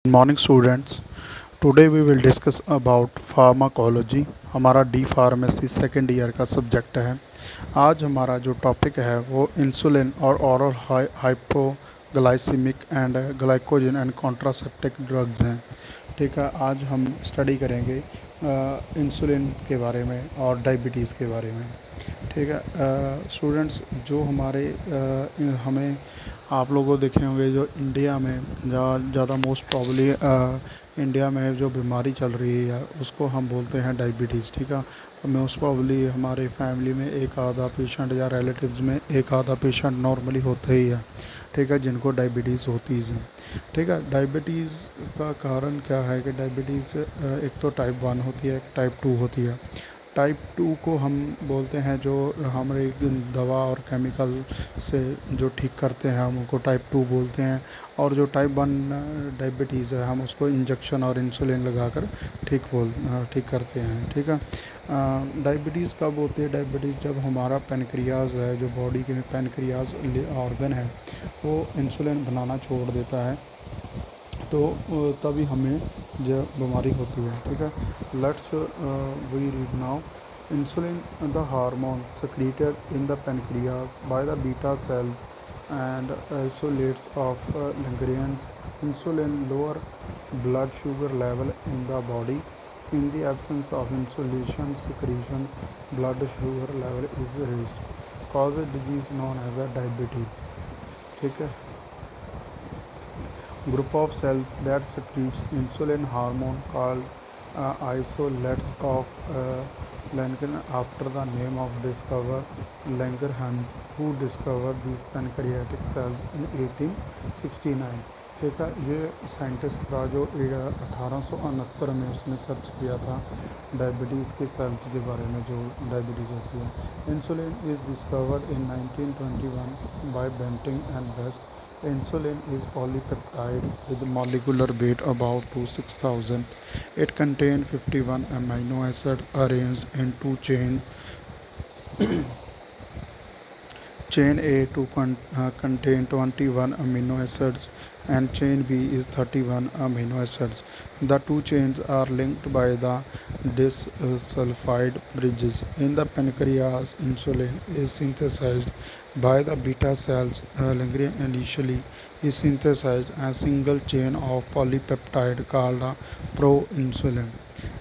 Morning students. Today we will discuss about pharmacology. हमारा D pharmacy second year का subject है। आज हमारा जो टॉपिक है वो इंसुलिन और oral hypoglycemic and glycogen and contraceptive drugs हैं। ठीक है, आज हम स्टडी करेंगे इंसुलिन के बारे में और डायबिटीज़ के बारे में। ठीक है स्टूडेंट्स, जो हमारे हमें आप लोगों देखे होंगे जो इंडिया में ज़्यादा मोस्ट प्रॉब्ली इंडिया में जो बीमारी चल रही है उसको हम बोलते हैं डायबिटीज़। ठीक है, मोस्ट प्रॉब्ली हमारे फैमिली में एक आधा पेशेंट या रिलेटिव्स में एक आधा पेशेंट नॉर्मली होता ही है। ठीक है, जिनको डायबिटीज़ होती है। ठीक है, डायबिटीज़ का कारण क्या है कि डायबिटीज़ एक तो टाइप 1 होती है, एक टाइप 2 होती है। टाइप 2 को हम बोलते हैं जो हमारे दवा और केमिकल से जो ठीक करते हैं हम उनको टाइप 2 बोलते हैं। और जो टाइप 1 डायबिटीज़ है हम उसको इंजेक्शन और इंसुलिन लगाकर ठीक करते हैं। ठीक है, डायबिटीज़ कब होती है? डायबिटीज़ जब हमारा पेनक्रियाज है, जो बॉडी के पेनक्रियाज ऑर्गन है, वो इंसुलिन बनाना छोड़ देता है, तो तभी हमें जो बीमारी होती है। ठीक है, let's we read now. Insulin the hormone secreted in the pancreas by the beta cells and isolates of Langerhans. Insulin lower blood sugar level in the body. In the absence of insulin secretion, blood sugar level is raised, cause a disease known as a diabetes. ठीक है, group of cells that secretes insulin hormone called isolates of Langerhans after the name of discoverer Langerhans, who discovered these pancreatic cells in 1869. ठीक है, ये scientist था जो 1869 में उसने search किया था डायबिटीज़ के सेल्स के बारे में, जो डायबिटीज़ होती है। Insulin is discovered in 1921 by Banting and Best. Insulin is polypeptide with molecular weight about to 6000. It contains 51 amino acids arranged in two chains. Chain A to contain 21 amino acids and chain B is 31 amino acids. The two chains are linked by the disulfide bridges. In the pancreas, insulin is synthesized by the beta cells. Langerhans initially is synthesized a single chain of polypeptide called a proinsulin.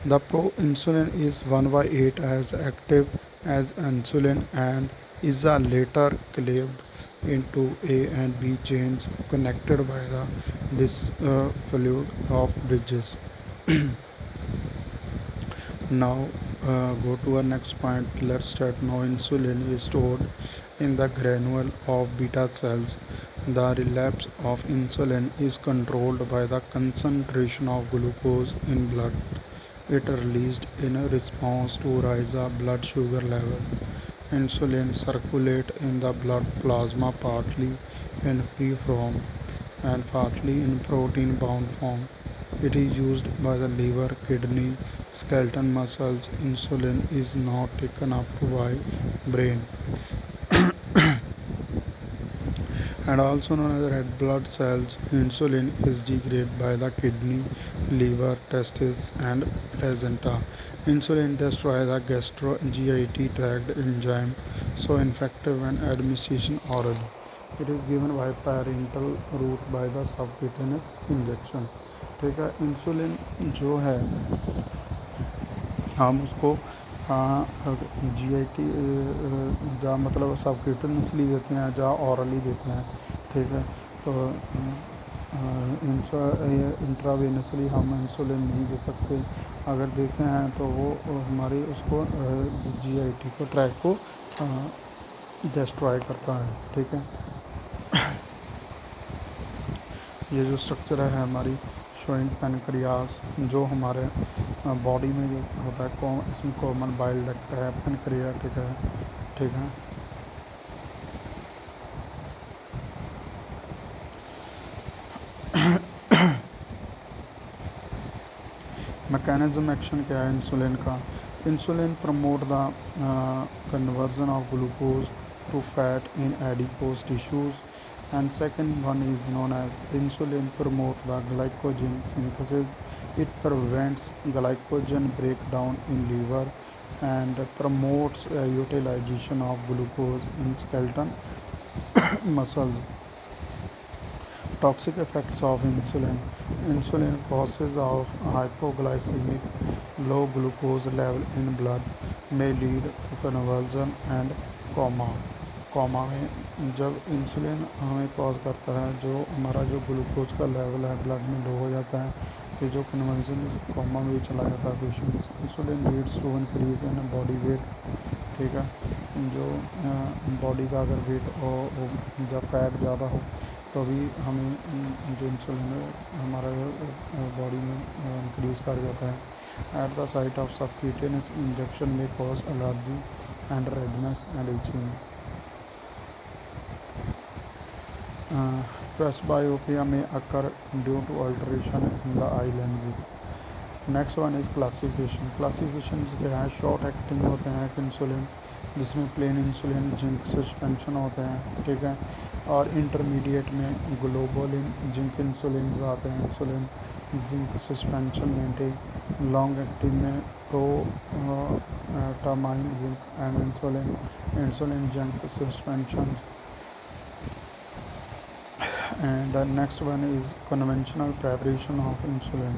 The proinsulin is 1 by 8 as active as insulin and is later cleaved into A and B chains connected by the disfluid of bridges. Now go to our next point. Let's start now. Insulin is stored in the granule of beta cells. The relapse of insulin is controlled by the concentration of glucose in blood. It released in response to rise of blood sugar level. Insulin circulates in the blood plasma partly in free form and partly in protein bound form. It is used by the liver, kidney, skeletal muscles. Insulin is not taken up by brain and also known as red blood cells. Insulin is degraded by the kidney, liver, testes and placenta. Insulin destroys the gastro-GIT tract enzyme, so effective when administration orally. It is given by parenteral route by the subcutaneous injection. ठीक है, insulin जो है हम उसको GIT जा मतलब subcutaneously देते हैं, जा ऑरली देते हैं। ठीक है, तो इंट्रावेनसली हम इंसुलिन नहीं दे सकते। अगर देते हैं तो वो हमारी उसको GIT को ट्रैक को डिस्ट्रॉय करता है। ठीक है, ये जो स्ट्रक्चर है हमारी शोइंग पेनक्रियास, जो हमारे बॉडी में जो होता है, इसमें कॉमन बाइल डक्ट है, पेनक्रियाटिक है। ठीक है, मैकेनिज्म एक्शन क्या है इंसुलिन का? Insulin promote the conversion of glucose to fat in adipose tissues. And second one is known as insulin promote the glycogen synthesis. It prevents glycogen breakdown in liver and promotes utilization of glucose in skeleton muscles. Toxic effects of insulin. Insulin causes of hypoglycemic low glucose level in blood may lead to convulsion and coma. Comma में जब insulin हमें cause करता है, जो हमारा जो glucose का level है ब्लड में लो हो जाता है, फिर जो कन्वर्जन कॉमा में भी चला जाता है patients. Insulin leads to increase in body weight. ठीक है, जो बॉडी का अगर वेट या फैट ज़्यादा हो तो भी हमें जो इंसुलिन हमारा बॉडी में इंक्रीज कर जाता है. At the site of subcutaneous injection में cause allergy and redness and itching. Presbyopia may occur due to alteration in the eye lenses. Next one is classification. Classification क्या है? शॉर्ट एक्टिंग होते हैं insulin, जिसमें plane insulin zinc suspension होते हैं. ठीक है, और इंटरमीडिएट में ग्लोबुलिन जिंक इंसुलिन आते हैं. Insulin zinc suspension maintain. Long acting में protamine zinc and insulin zinc suspension. And the next one is conventional preparation of insulin.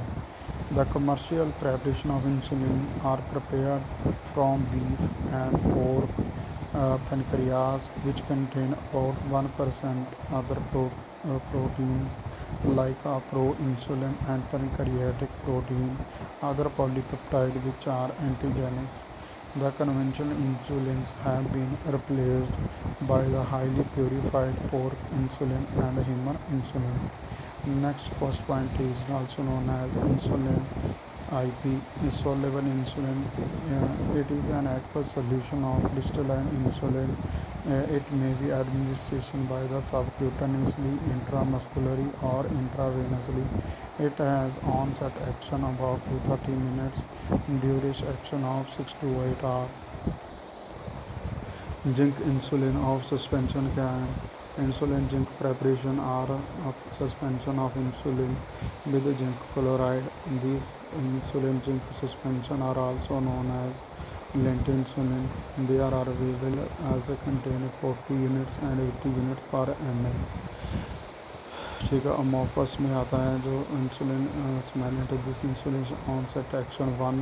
The commercial preparation of insulin are prepared from beef and pork pancreas, which contain about 1% other proteins like proinsulin and pancreatic protein, other polypeptide which are antigenic. The conventional insulins have been replaced by the highly purified pork insulin and human insulin. Next first point is also known as insulin IP, insoluble insulin. It is an aqueous solution of crystalline insulin. It may be administered by the subcutaneously, intramuscularly, or intravenously. It has onset action about 2 to 30 minutes, duration action of 6 to 8 hours. Zinc insulin of suspension क्या है? Insulin zinc preparation are a suspension of insulin with zinc chloride. These insulin zinc suspension are also known as lentinsulin. They are available as a container 40 units and 80 units per ml. ठीक है, amorphous में आता है जो insulin semilente. This insulin onset action 1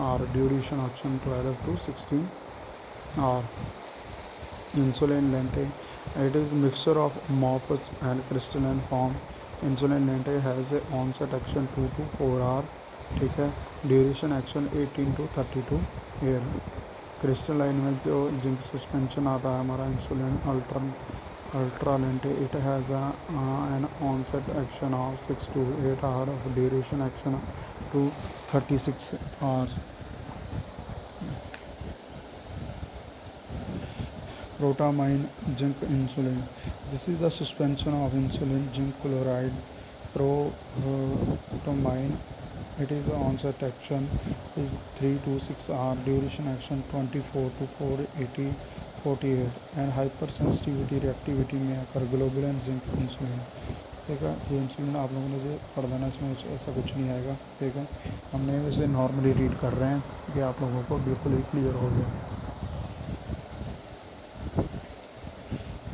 और duration action 12 to 16 hours. Insulin lente, it is mixture of amorphous and crystalline form. Insulin lente has a onset action 2 to 4 hours. ठीक है, duration action 18 to 32 year. Crystalline में जो zinc suspension आता है हमारा insulin ultra lente, it has an onset action of 6 to 8 hours of duration action to 36 hours. Protamine zinc insulin. This is the suspension of insulin zinc chloride. Protamine. It is onset action is 3 to 6 hours. Duration action 24 to 480 48 and hypersensitivity reactivity में आकर globulin zinc insulin. ठीक है, ये insulin आप लोगों ने जो पढ़ देना, इसमें ऐसा कुछ नहीं आएगा. ठीक है, हमने वैसे नॉर्मली रीड कर रहे हैं कि आप लोगों को बिल्कुल ही क्लियर हो गया.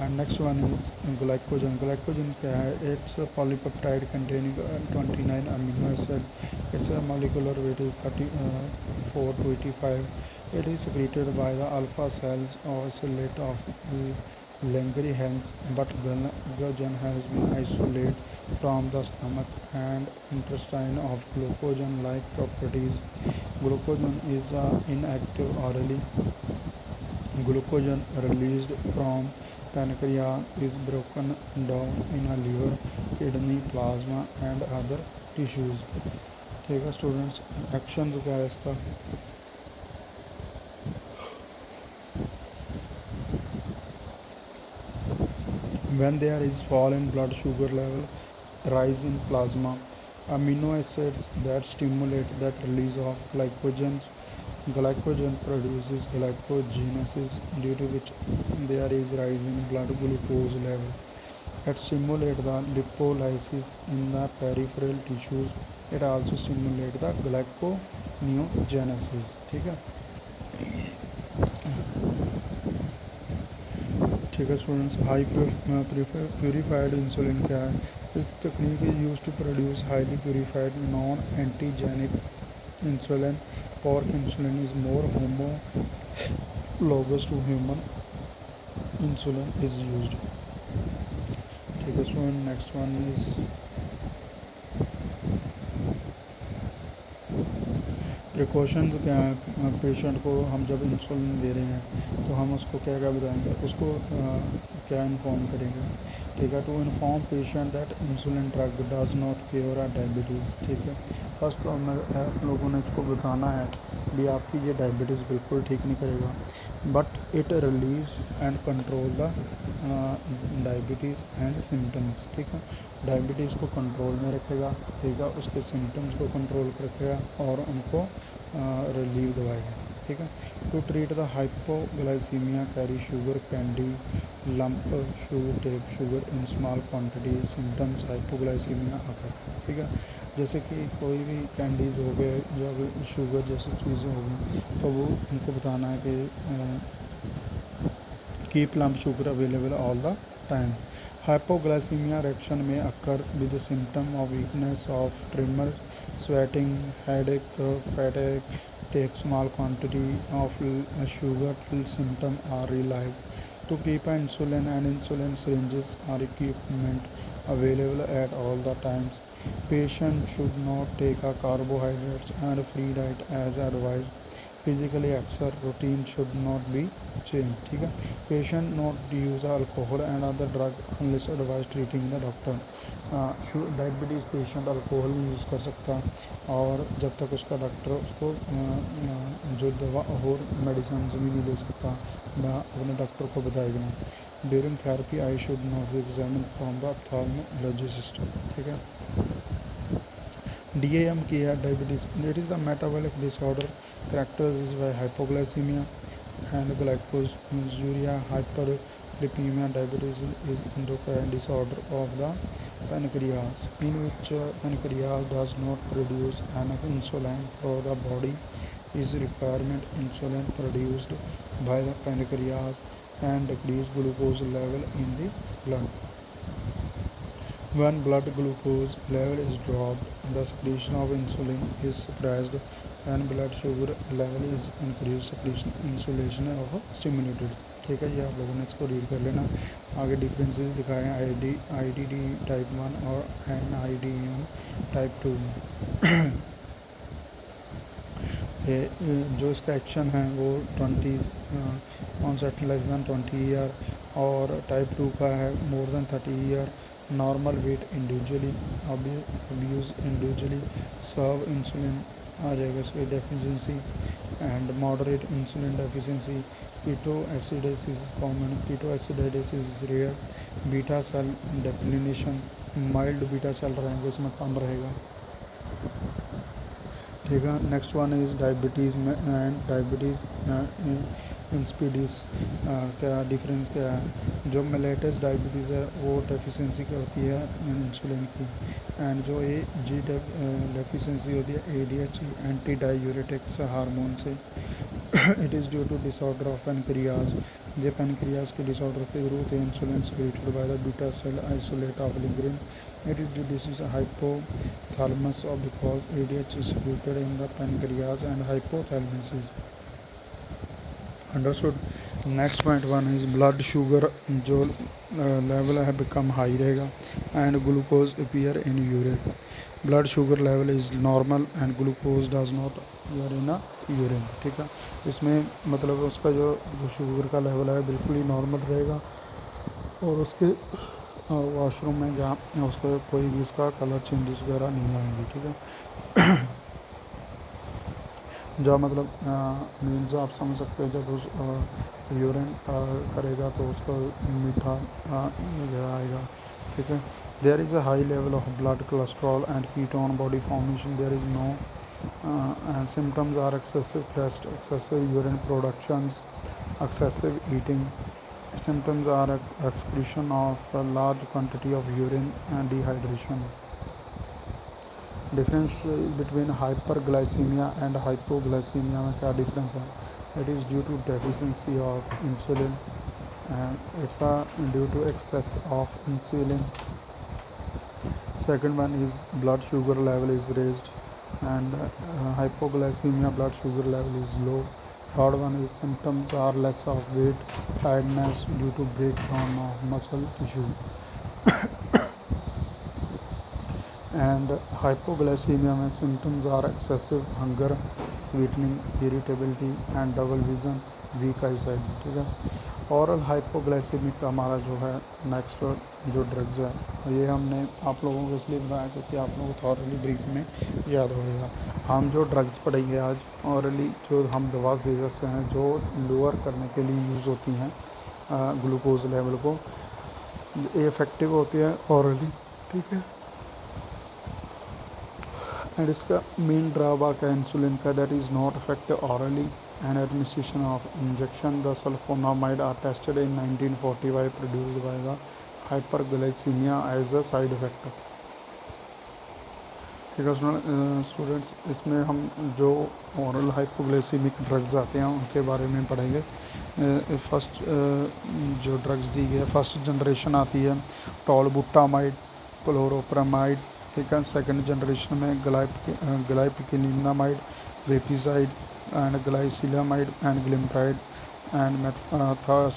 And next one is glycogen. Glycogen क्या है? It's a polypeptide containing 29 amino acid. Its molecular weight is 34 to 85. It is secreted by the alpha cells or isolate of Langerhans, but glycogen has been isolated from the stomach and intestine of glucogen-like properties. Glucogen is inactive orally. Glucogen released from pancreas is broken down in a liver, kidney, plasma and other tissues. ठीक है students, action क्या है इसका? When there is fall in blood sugar level, rise in plasma, amino acids that stimulate that release of glycogen. Glycogen produces glycogenesis, due to which there is rise in blood glucose level. It stimulates the lipolysis in the peripheral tissues. It also stimulates the glyconeogenesis. ठीक है, ठीक है students. High purified insulin क्या है? इस technique is use to produce highly purified non antigenic insulin. Pork insulin is more homologous to human insulin is used. ठीक है student, next one is precautions क्या है। पेशेंट को हम जब इंसुलिन दे रहे हैं तो हम उसको क्या क्या बताएंगे, उसको क्या इन्फॉर्म करेंगे। ठीक है, to inform patient that insulin drug does not cure a diabetes. ठीक है, फर्स्ट तो हमें आप लोगों ने इसको बताना है भी आपकी ये डायबिटीज़ बिल्कुल ठीक नहीं करेगा, but it relieves and control the diabetes and symptoms. ठीक है, डायबिटीज़ को कंट्रोल में रखेगा, ठीक है, उसके सिम्टम्स को कंट्रोल रखेगा और उनको रिलीव दवाएगा। ठीक है, to treat the hypoglycaemia carry sugar candy lump sugar take sugar in small quantity symptoms hypoglycaemia occur. ठीक है, जैसे कि कोई भी कैंडीज़ हो गए या शुगर जैसी चीज़ें हो गई तो वो उनको बताना है कि keep lump sugar available all the time. Hypoglycaemia reaction में occur with symptom of weakness of tremor sweating, headache, fatigue. Take small quantity of sugar till symptoms are relieved. To keep insulin and insulin syringes or equipment available at all the times. Patient should not take a carbohydrates and free diet as advised. Physically exercise routine should not be changed. ठीक है, patient not use alcohol and other drug unless advised treating the doctor. Diabetes patient alcohol नहीं use कर सकता और जब तक उसका doctor उसको जो दवा और मेडिसिन भी नहीं ले सकता, अपने डॉक्टर को बताएगा। During therapy I should not be examine from the ophthalmologist. ठीक है, DAM की है diabetes, that is the metabolic disorder characterized by hypoglycemia and glycosuria. Hyperlipemia diabetes is endocrine disorder of the pancreas in which pancreas does not produce enough insulin for the body is requirement insulin produced by the pancreas and decrease glucose level in the blood. When blood glucose level is dropped, the secretion of insulin is suppressed. When blood sugar level is increased, secretion insulin of stimulated. ठीक है, ये आप लोगों ने इसको read कर लेना। आगे डिफरेंसेस दिखाए IDD टाइप 1 और NIDM टाइप 2 में। जो इसका एक्शन है वो 20 ऑनसेट लेस दैन 20 ईयर और टाइप 2 का है more than 30 year. Normal weight individually obese individually serum insulin आ जाएगा इसकी deficiency and moderate insulin deficiency. Ketoacidosis common, ketoacidosis rare. Beta cell depletion mild beta cell रहेंगे, इसमें कम रहेगा। ठीक है, next one is diabetes and diabetes insipidus. क्या डिफरेंस क्या है? जो मिलेटस डायबिटीज़ है वो डेफिशिएंसी क्या होती है इंसुलिन की, एंड जो जी डेफिशिएंसी होती है ADH एंटी डायूरेटिक्स हार्मोन से। It is due to disorder of pancreas. ये पेनक्रियाज के डिसऑर्डर के through the insulin secreted by the beta cell islets of Langerhans. It is due disease hypothalamus or because ADH is secreted in the pancreas and hypothalamus is understood. Next point one is blood sugar जो level है become high रहेगा and glucose appear in urine. Blood sugar level is normal and glucose does not appear in a urine. ठीक है, इसमें मतलब उसका जो sugar का लेवल है बिल्कुल ही नॉर्मल रहेगा और उसके वॉशरूम में जहाँ उसका कोई भी उसका कलर चेंजेस वगैरह नहीं आएंगे। ठीक है, जब मतलब मीन्स आप समझ सकते हो जब उस यूरिन करेगा तो उसको मीठा आएगा। ठीक है, there is a high level of blood cholesterol and ketone body formation. There is no and symptoms are excessive thirst, excessive urine productions, excessive eating, Symptoms are excretion of a large quantity of urine and dehydration. Difference between hyperglycemia and hypoglycemia में क्या difference है? It is due to deficiency of insulin and it's due to excess of insulin. Second one is blood sugar level is raised and hypoglycemia blood sugar level is low. Third one is symptoms are less of weight, tiredness due to breakdown of muscle tissue. And hypoglycemia में symptoms are excessive hunger, sweating, irritability and double vision, weak eyesight. ठीक है. औरल hypoglycaemic का हमारा जो है next जो drugs है ये हमने आप लोगों को इसलिए बताया क्योंकि आप लोगों को थॉरली ब्रीफ में याद होगा. हम जो ड्रग्स पढ़ेंगे आज ऑरली जो हम दवा दे सकते हैं जो लोअर करने के लिए यूज़ होती हैं ग्लूकोज लेवल को, ये इफ़ेक्टिव होती है ऑरली. ठीक है. एंड इसका मेन ड्राबैक है इंसुलिन का, that is not effective hourly and administration of injection. The sulfonamide are tested in 1945 produced by the hyperglycemia as a side effect. ठीक है स्टूडेंट्स, इसमें हम जो ओरल हाइपोग्लाइसीमिक ड्रग्स आते हैं उनके बारे में पढ़ेंगे. फर्स्ट जो ड्रग्स दी गई है फर्स्ट जनरेशन आती है टॉलबुटामाइड, क्लोरोप्रामाइड. ठीक है. सेकंड जनरेशन में glibenclamide, glipizide and gliclazide and glimepiride and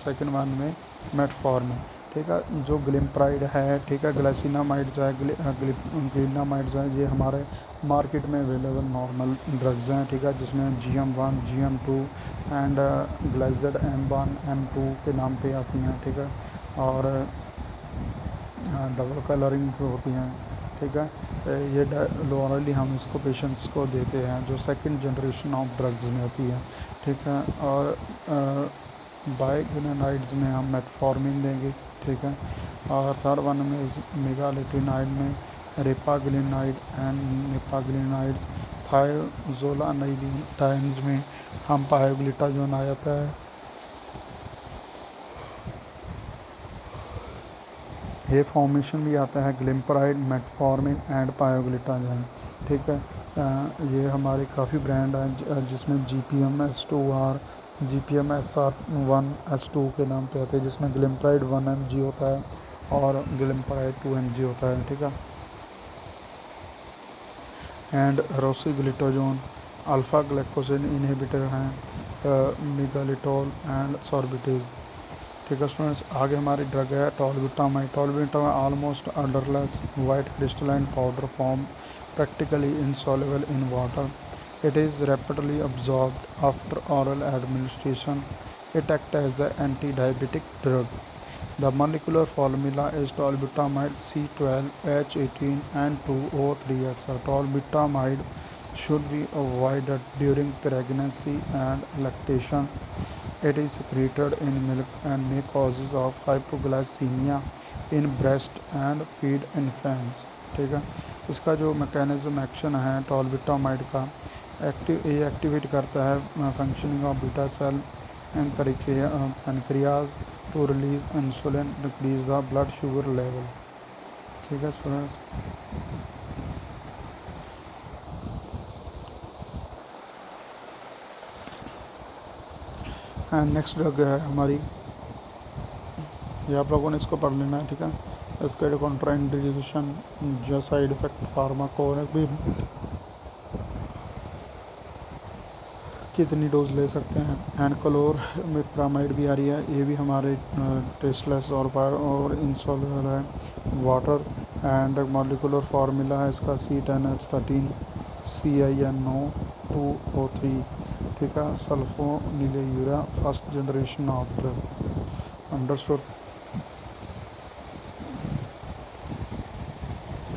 second one में मेटफॉर्मिन. ठीक है. जो ग्लिम्प्राइड है, ठीक है, ग्लाइसिनामाइड्स है, ग्लिनामाइड्स हैं, ये हमारे मार्केट में अवेलेबल नॉर्मल ड्रग्स हैं. ठीक है. जिसमें GM1, GM2 and ग्लाइजेड M1, M2 के नाम पे आती हैं. ठीक है. और डबल कलरिंग होती हैं. ठीक है. ये ओरली हम इसको पेशेंट्स को देते हैं जो सेकंड जनरेशन ऑफ ड्रग्स में होती है. ठीक है. और बाइग्लिनाइड्स में हम मेटफॉर्मिन देंगे. ठीक है. और थर्ड वन में मेगालेटिनाइड में रेपाग्लिनाइड एंड नेपाग्लिनाइड्स. थायोजोलानाइडिन में हम पायोग्लिटाजोन आ जाता है. ये फॉर्मेशन भी आता है ग्लिम्प्राइड, मेटफॉर्मिन एंड पायोग्लिटाजोन. ठीक है. ये हमारे काफ़ी ब्रांड हैं जिसमें GPM S2R, GPM SR1 S2 के नाम पे आते हैं, जिसमें ग्लिम्प्राइड 1 mg होता है और ग्लिम्प्राइड 2 mg होता है. ठीक है. एंड रोसिग्लिटाजोन अल्फ़ा ग्लाइकोसिन इनहिबिटर हैं, मेगालिटोल एंड सॉर्बिटेज. ठीक है स्टूडेंट्स. आगे हमारी ड्रग है tolbutamide. Tolbutamide almost odourless white crystalline powder form practically insoluble in water. It is rapidly absorbed after oral administration. It acts as an anti-diabetic drug. The molecular formula is tolbutamide C12H18 and 2O3S. Tolbutamide should be avoided during pregnancy and lactation. It is secreted in milk and may causes of hypoglycemia in breast and feed infants. ठीक है. इसका जो mechanism action है टॉलबुटामाइड का, ये activate करता है functioning of beta cell and pancreas to release insulin, decrease the blood sugar level. ठीक है स्टूडेंट्स. एंड नेक्स्ट ड्रग है हमारी, ये आप लोगों ने इसको पढ़ लेना है. ठीक है. इसका कॉन्ट्राइंडिकेशन जो साइड इफेक्ट फार्माकोनिक भी कितनी डोज ले सकते हैं. एंड क्लोरप्रामाइड भी आ रही है, ये भी हमारे टेस्टलेस और इंसॉल्युबल है वाटर. एंड मॉलिकुलर फार्मूला है इसका C10H13 CINO2O3. ठीक है. Sulfonylurea first generation of drug. Understood.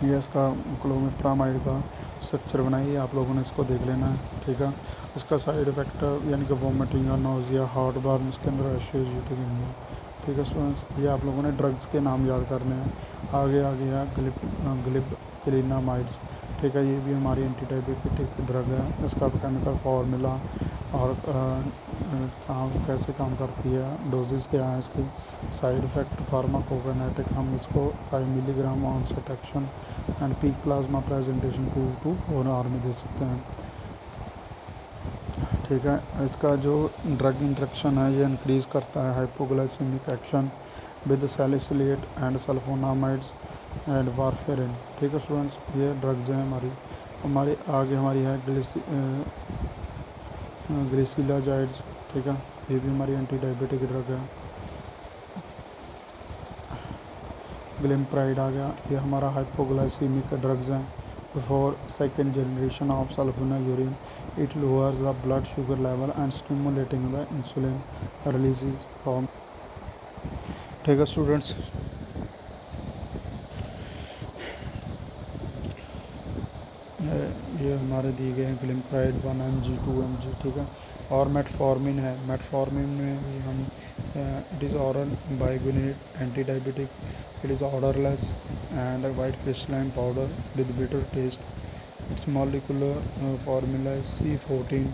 ये इसका क्लोरप्रामाइड का स्ट्रक्चर बनाइए, आप लोगों ने इसको देख लेना है. ठीक है. इसका साइड इफेक्ट यानी कि वॉमिटिंग और nausea, heartburn, skin rashes, यूटिलिंग. ठीक है स्टूडेंट्स. ये आप लोगों ने ड्रग्स के नाम याद करने हैं. आगे है ग्लिबक्लिनामाइड्स. ठीक है. ये भी हमारी एंटी डायबिटिक ड्रग है. इसका केमिकल फार्मूला और काम कैसे काम करती है, डोजेस क्या है इसकी, साइड इफ़ेक्ट, फार्माकोकाइनेटिक, हम इसको 5 milligram onset action and peak plasma presentation 2 to 4 hour में दे सकते हैं। ठीक है, इसका जो ड्रग इंट्रैक्शन है ये इंक्रीज़ करता है hypoglycemic action with salicylate and sulfonamides and warfarin. ठीक है स्टूडेंट्स, ये ड्रग्स हैं हमारी आगे हमारी है ग्लिसिलाजाइड्स। ठीक है, ये भी हमारी एंटी डायबिटिक ड्रग है। ग्लिमप्राइड आ गया, ये हमारा हाइपोग्लाइसीमिक ड्रग्स हैं। Before second generation of sulfonylurea, it lowers the blood sugar level and stimulating the insulin release from. ठीक है स्टूडेंट्स, ये हमारे दिए गए हैं ग्लिमप्राइड 1 mg 2 mg। ठीक है, और मेटफॉर्मिन है, मेटफॉर्मिन में भी हम it is oral biguanide anti diabetic, it is odourless and white crystalline powder with bitter taste. Its molecular formula is C14